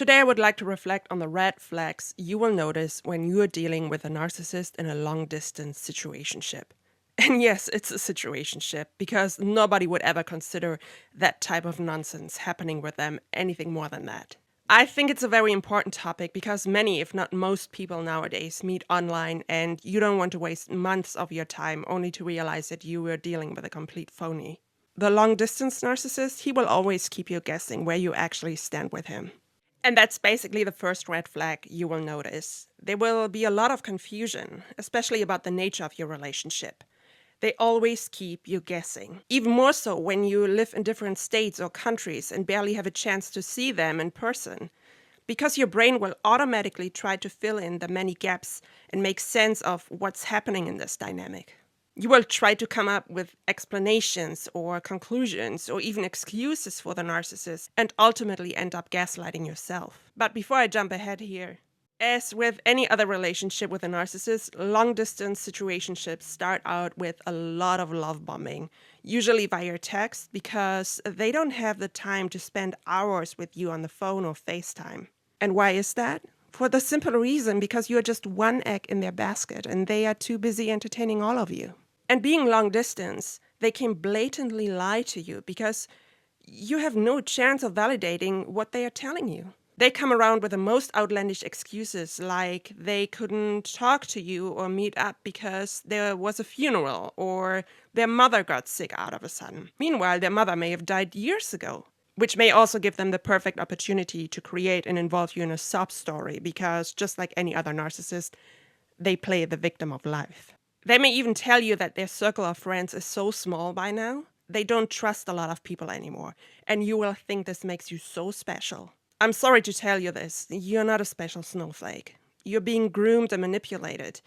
Today I would like to reflect on the red flags you will notice when you are dealing with a narcissist in a long-distance situationship. And yes, it's a situationship, because nobody would ever consider that type of nonsense happening with them anything more than that. I think it's a very important topic because many, if not most people nowadays meet online, and you don't want to waste months of your time only to realize that you were dealing with a complete phony. The long-distance narcissist, he will always keep you guessing where you actually stand with him. And that's basically the first red flag you will notice. There will be a lot of confusion, especially about the nature of your relationship. They always keep you guessing. Even more so when you live in different states or countries and barely have a chance to see them in person. Because your brain will automatically try to fill in the many gaps and make sense of what's happening in this dynamic. You will try to come up with explanations or conclusions or even excuses for the narcissist and ultimately end up gaslighting yourself. But before I jump ahead here, as with any other relationship with a narcissist, long-distance situationships start out with a lot of love bombing, usually via text, because they don't have the time to spend hours with you on the phone or FaceTime. And why is that? For the simple reason because you're just one egg in their basket and they are too busy entertaining all of you. And being long distance, they can blatantly lie to you because you have no chance of validating what they are telling you. They come around with the most outlandish excuses, like they couldn't talk to you or meet up because there was a funeral or their mother got sick out of a sudden. Meanwhile, their mother may have died years ago, which may also give them the perfect opportunity to create and involve you in a sob story because, just like any other narcissist, they play the victim of life. They may even tell you that their circle of friends is so small by now, they don't trust a lot of people anymore, and you will think this makes you so special. I'm sorry to tell you this, you're not a special snowflake. You're being groomed and manipulated.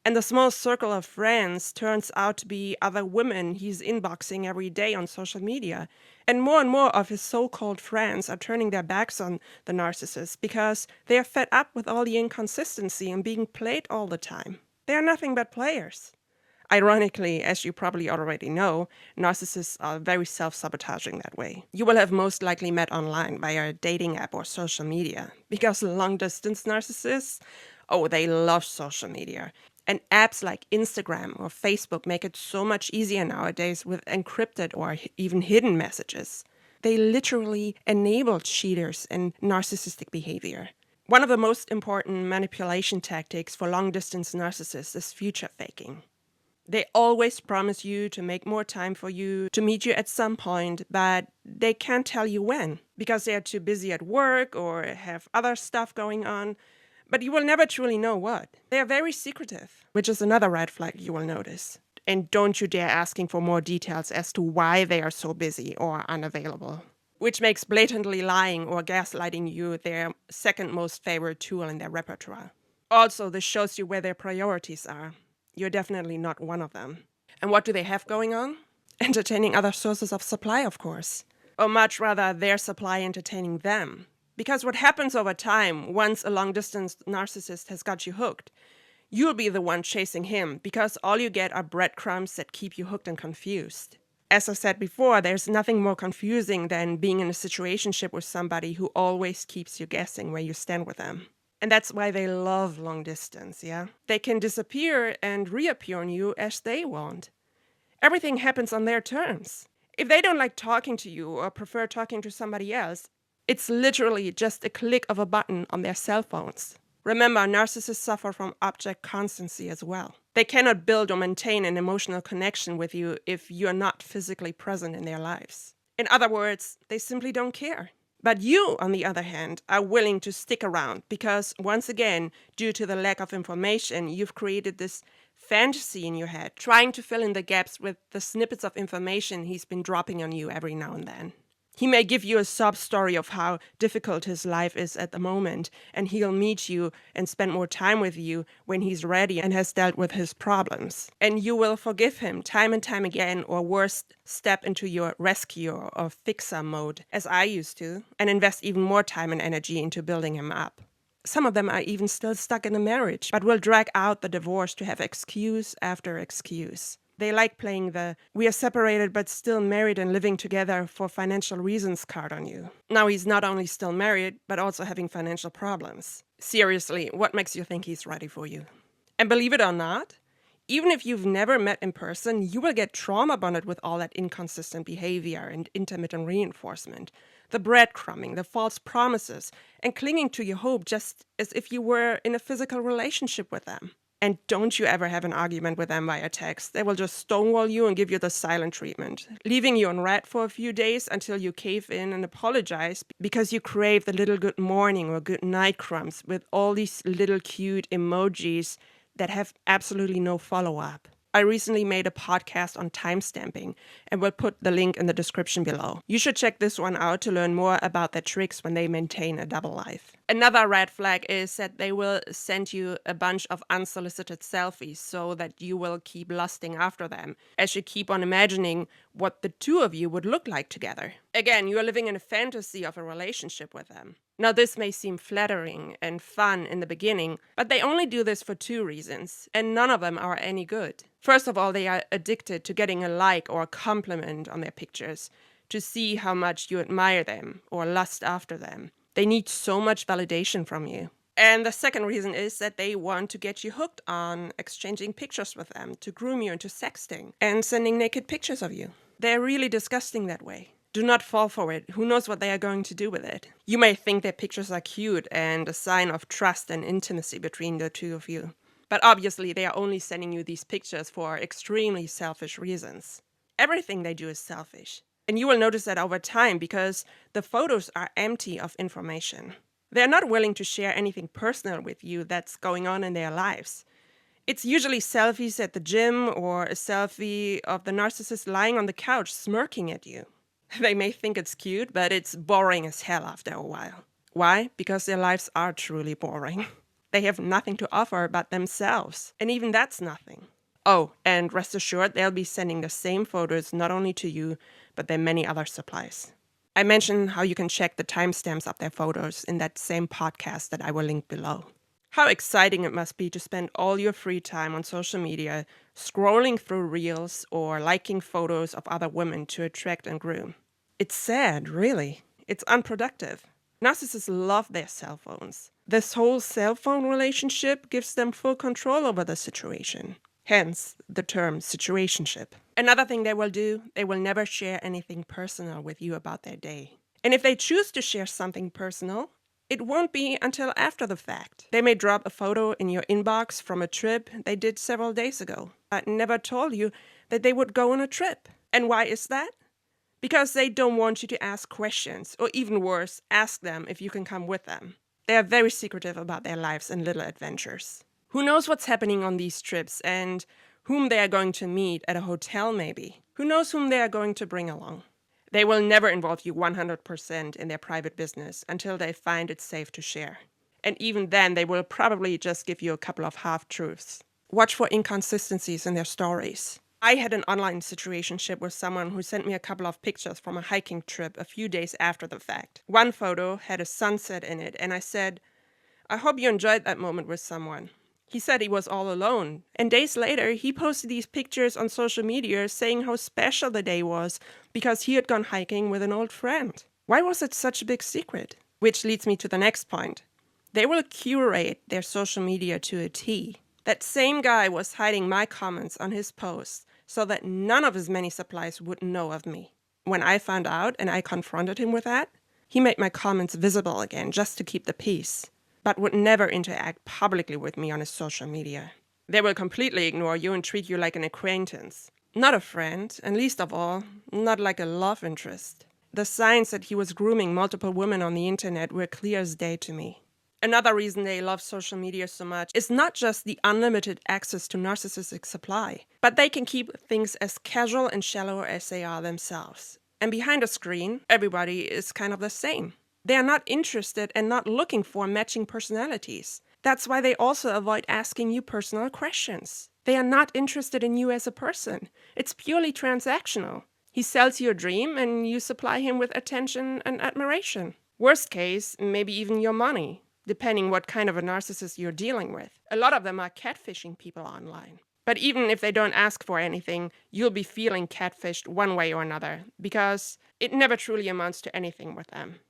And the small circle of friends turns out to be other women he's inboxing every day on social media. And more of his so-called friends are turning their backs on the narcissist because they are fed up with all the inconsistency and being played all the time. They are nothing but players. Ironically, as you probably already know, narcissists are very self-sabotaging that way. You will have most likely met online via a dating app or social media, because long-distance narcissists, they love social media. And apps like Instagram or Facebook make it so much easier nowadays with encrypted or even hidden messages. They literally enable cheaters and narcissistic behavior. One of the most important manipulation tactics for long-distance narcissists is future faking. They always promise you to make more time for you, to meet you at some point, but they can't tell you when, because they are too busy at work or have other stuff going on. But you will never truly know what. They are very secretive, which is another red flag you will notice. And don't you dare asking for more details as to why they are so busy or unavailable, which makes blatantly lying or gaslighting you their second most favorite tool in their repertoire. Also, this shows you where their priorities are. You're definitely not one of them. And what do they have going on? Entertaining other sources of supply, of course. Or much rather, their supply entertaining them. Because what happens over time, once a long-distance narcissist has got you hooked, you'll be the one chasing him because all you get are breadcrumbs that keep you hooked and confused. As I said before, there's nothing more confusing than being in a situationship with somebody who always keeps you guessing where you stand with them. And that's why they love long distance, yeah? They can disappear and reappear on you as they want. Everything happens on their terms. If they don't like talking to you or prefer talking to somebody else, it's literally just a click of a button on their cell phones. Remember, narcissists suffer from object constancy as well. They cannot build or maintain an emotional connection with you if you're not physically present in their lives. In other words, they simply don't care. But you, on the other hand, are willing to stick around because, once again, due to the lack of information, you've created this fantasy in your head, trying to fill in the gaps with the snippets of information he's been dropping on you every now and then. He may give you a sob story of how difficult his life is at the moment, and he'll meet you and spend more time with you when he's ready and has dealt with his problems. And you will forgive him time and time again, or worse, step into your rescuer or fixer mode, as I used to, and invest even more time and energy into building him up. Some of them are even still stuck in a marriage, but will drag out the divorce to have excuse after excuse. They like playing the "we are separated but still married and living together for financial reasons" card on you. Now he's not only still married, but also having financial problems. Seriously, what makes you think he's ready for you? And believe it or not, even if you've never met in person, you will get trauma bonded with all that inconsistent behavior and intermittent reinforcement, the breadcrumbing, the false promises, and clinging to your hope just as if you were in a physical relationship with them. And don't you ever have an argument with them via text. They will just stonewall you and give you the silent treatment, leaving you on red for a few days until you cave in and apologize because you crave the little good morning or good night crumbs with all these little cute emojis that have absolutely no follow-up. I recently made a podcast on timestamping and will put the link in the description below. You should check this one out to learn more about their tricks when they maintain a double life. Another red flag is that they will send you a bunch of unsolicited selfies so that you will keep lusting after them as you keep on imagining what the two of you would look like together. Again, you are living in a fantasy of a relationship with them. Now, this may seem flattering and fun in the beginning, but they only do this for two reasons, and none of them are any good. First of all, they are addicted to getting a like or a compliment on their pictures, to see how much you admire them or lust after them. They need so much validation from you. And the second reason is that they want to get you hooked on exchanging pictures with them, to groom you into sexting and sending naked pictures of you. They're really disgusting that way. Do not fall for it. Who knows what they are going to do with it? You may think their pictures are cute and a sign of trust and intimacy between the two of you. But obviously, they are only sending you these pictures for extremely selfish reasons. Everything they do is selfish. And you will notice that over time because the photos are empty of information. They're not willing to share anything personal with you that's going on in their lives. It's usually selfies at the gym or a selfie of the narcissist lying on the couch smirking at you. They may think it's cute, but it's boring as hell after a while. Why? Because their lives are truly boring. They have nothing to offer but themselves, and even that's nothing. Oh, and rest assured, they'll be sending the same photos not only to you, but their many other supplies. I mentioned how you can check the timestamps of their photos in that same podcast that I will link below. How exciting it must be to spend all your free time on social media, scrolling through reels or liking photos of other women to attract and groom. It's sad, really. It's unproductive. Narcissists love their cell phones. This whole cell phone relationship gives them full control over the situation. Hence, the term situationship. Another thing they will do, they will never share anything personal with you about their day. And if they choose to share something personal, it won't be until after the fact. They may drop a photo in your inbox from a trip they did several days ago, but never told you that they would go on a trip. And why is that? Because they don't want you to ask questions, or even worse, ask them if you can come with them. They are very secretive about their lives and little adventures. Who knows what's happening on these trips and whom they are going to meet at a hotel maybe? Who knows whom they are going to bring along? They will never involve you 100% in their private business until they find it safe to share. And even then, they will probably just give you a couple of half-truths. Watch for inconsistencies in their stories. I had an online situationship with someone who sent me a couple of pictures from a hiking trip a few days after the fact. One photo had a sunset in it, and I said, "I hope you enjoyed that moment with someone." He said he was all alone, and days later he posted these pictures on social media saying how special the day was because he had gone hiking with an old friend. Why was it such a big secret? Which leads me to the next point. They will curate their social media to a T. That same guy was hiding my comments on his posts so that none of his many supplies would know of me. When I found out and I confronted him with that, he made my comments visible again just to keep the peace, but would never interact publicly with me on his social media. They will completely ignore you and treat you like an acquaintance, not a friend, and least of all, not like a love interest. The signs that he was grooming multiple women on the internet were clear as day to me. Another reason they love social media so much is not just the unlimited access to narcissistic supply, but they can keep things as casual and shallow as they are themselves. And behind a screen, everybody is kind of the same. They are not interested and not looking for matching personalities. That's why they also avoid asking you personal questions. They are not interested in you as a person. It's purely transactional. He sells you a dream and you supply him with attention and admiration. Worst case, maybe even your money, depending what kind of a narcissist you're dealing with. A lot of them are catfishing people online. But even if they don't ask for anything, you'll be feeling catfished one way or another, because it never truly amounts to anything with them.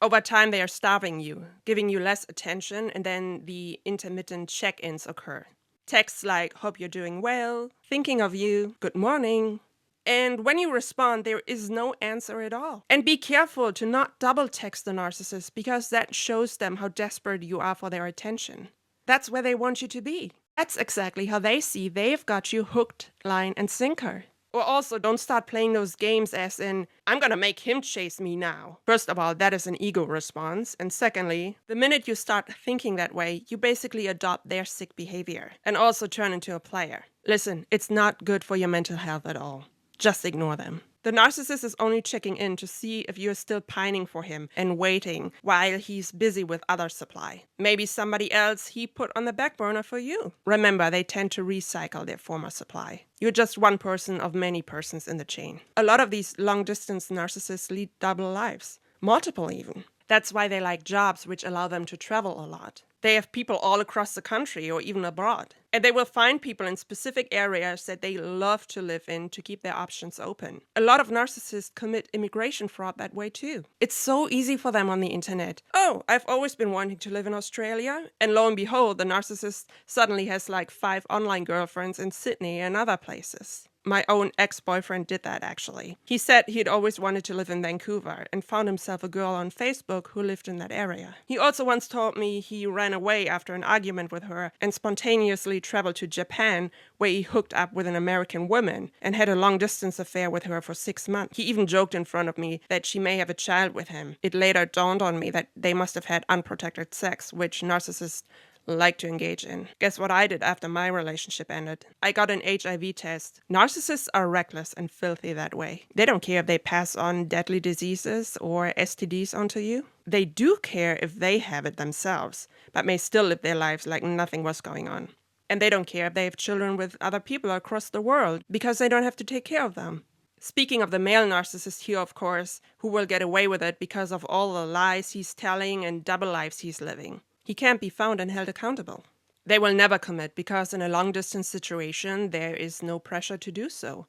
Over time, they are starving you, giving you less attention, and then the intermittent check-ins occur. Texts like, hope you're doing well, thinking of you, good morning. And when you respond, there is no answer at all. And be careful to not double text the narcissist, because that shows them how desperate you are for their attention. That's where they want you to be. That's exactly how they see they've got you hooked, line, and sinker. Or also, don't start playing those games as in, I'm gonna make him chase me now. First of all, that is an ego response. And secondly, the minute you start thinking that way, you basically adopt their sick behavior and also turn into a player. Listen, it's not good for your mental health at all. Just ignore them. The narcissist is only checking in to see if you're still pining for him and waiting while he's busy with other supply. Maybe somebody else he put on the back burner for you. Remember, they tend to recycle their former supply. You're just one person of many persons in the chain. A lot of these long-distance narcissists lead double lives, multiple even. That's why they like jobs which allow them to travel a lot. They have people all across the country or even abroad. And they will find people in specific areas that they love to live in to keep their options open. A lot of narcissists commit immigration fraud that way too. It's so easy for them on the internet. Oh, I've always been wanting to live in Australia. And lo and behold, the narcissist suddenly has like 5 online girlfriends in Sydney and other places. My own ex-boyfriend did that, actually. He said he'd always wanted to live in Vancouver and found himself a girl on Facebook who lived in that area. He also once told me he ran away after an argument with her and spontaneously traveled to Japan, where he hooked up with an American woman and had a long-distance affair with her for 6 months. He even joked in front of me that she may have a child with him. It later dawned on me that they must have had unprotected sex, which narcissists like to engage in. Guess what I did after my relationship ended? I got an HIV test. Narcissists are reckless and filthy that way. They don't care if they pass on deadly diseases or STDs onto you. They do care if they have it themselves, but may still live their lives like nothing was going on. And they don't care if they have children with other people across the world, because they don't have to take care of them. Speaking of the male narcissist here, of course, who will get away with it because of all the lies he's telling and double lives he's living. He can't be found and held accountable. They will never commit because in a long-distance situation, there is no pressure to do so.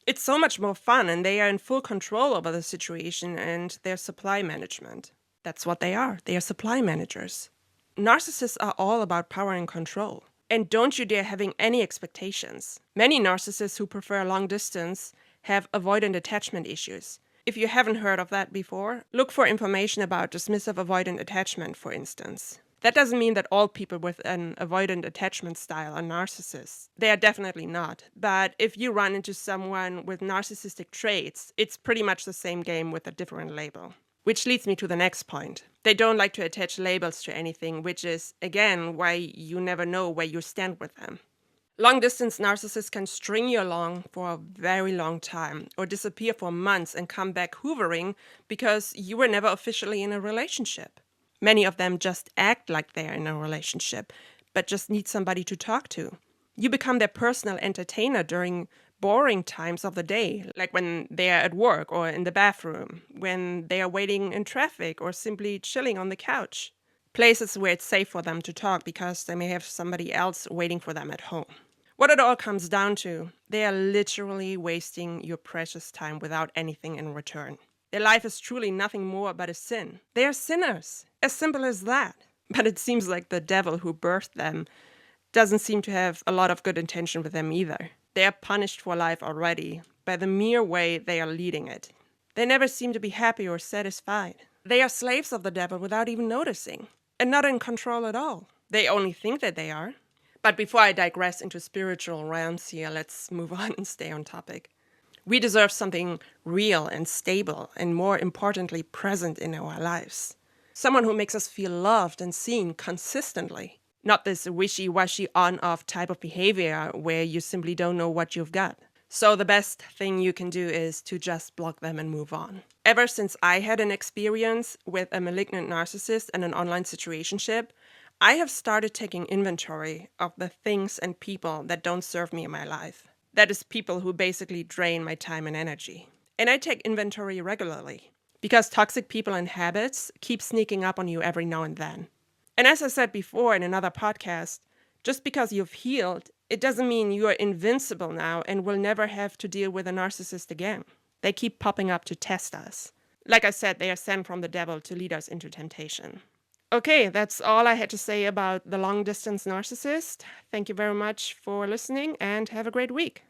It's so much more fun, and they are in full control over the situation and their supply management. That's what they are. They are supply managers. Narcissists are all about power and control. And don't you dare having any expectations. Many narcissists who prefer long distance have avoidant attachment issues. If you haven't heard of that before, look for information about dismissive avoidant attachment, for instance. That doesn't mean that all people with an avoidant attachment style are narcissists. They are definitely not. But if you run into someone with narcissistic traits, it's pretty much the same game with a different label. Which leads me to the next point. They don't like to attach labels to anything, which is, again, why you never know where you stand with them. Long-distance narcissists can string you along for a very long time or disappear for months and come back hoovering because you were never officially in a relationship. Many of them just act like they're in a relationship, but just need somebody to talk to. You become their personal entertainer during boring times of the day, like when they're at work or in the bathroom, when they are waiting in traffic or simply chilling on the couch. Places where it's safe for them to talk because they may have somebody else waiting for them at home. What it all comes down to, they are literally wasting your precious time without anything in return. Their life is truly nothing more but a sin. They are sinners, as simple as that. But it seems like the devil who birthed them doesn't seem to have a lot of good intention with them either. They are punished for life already by the mere way they are leading it. They never seem to be happy or satisfied. They are slaves of the devil without even noticing, and not in control at all. They only think that they are. But before I digress into spiritual realms here, let's move on and stay on topic. We deserve something real and stable, and more importantly, present in our lives. Someone who makes us feel loved and seen consistently. Not this wishy-washy on-off type of behavior where you simply don't know what you've got. So the best thing you can do is to just block them and move on. Ever since I had an experience with a malignant narcissist and an online situationship, I have started taking inventory of the things and people that don't serve me in my life. That is, people who basically drain my time and energy. And I take inventory regularly, because toxic people and habits keep sneaking up on you every now and then. And as I said before in another podcast, just because you've healed, It doesn't mean you are invincible now and will never have to deal with a narcissist again. They keep popping up to test us. Like I said, they are sent from the devil to lead us into temptation. Okay, that's all I had to say about the long-distance narcissist. Thank you very much for listening and have a great week.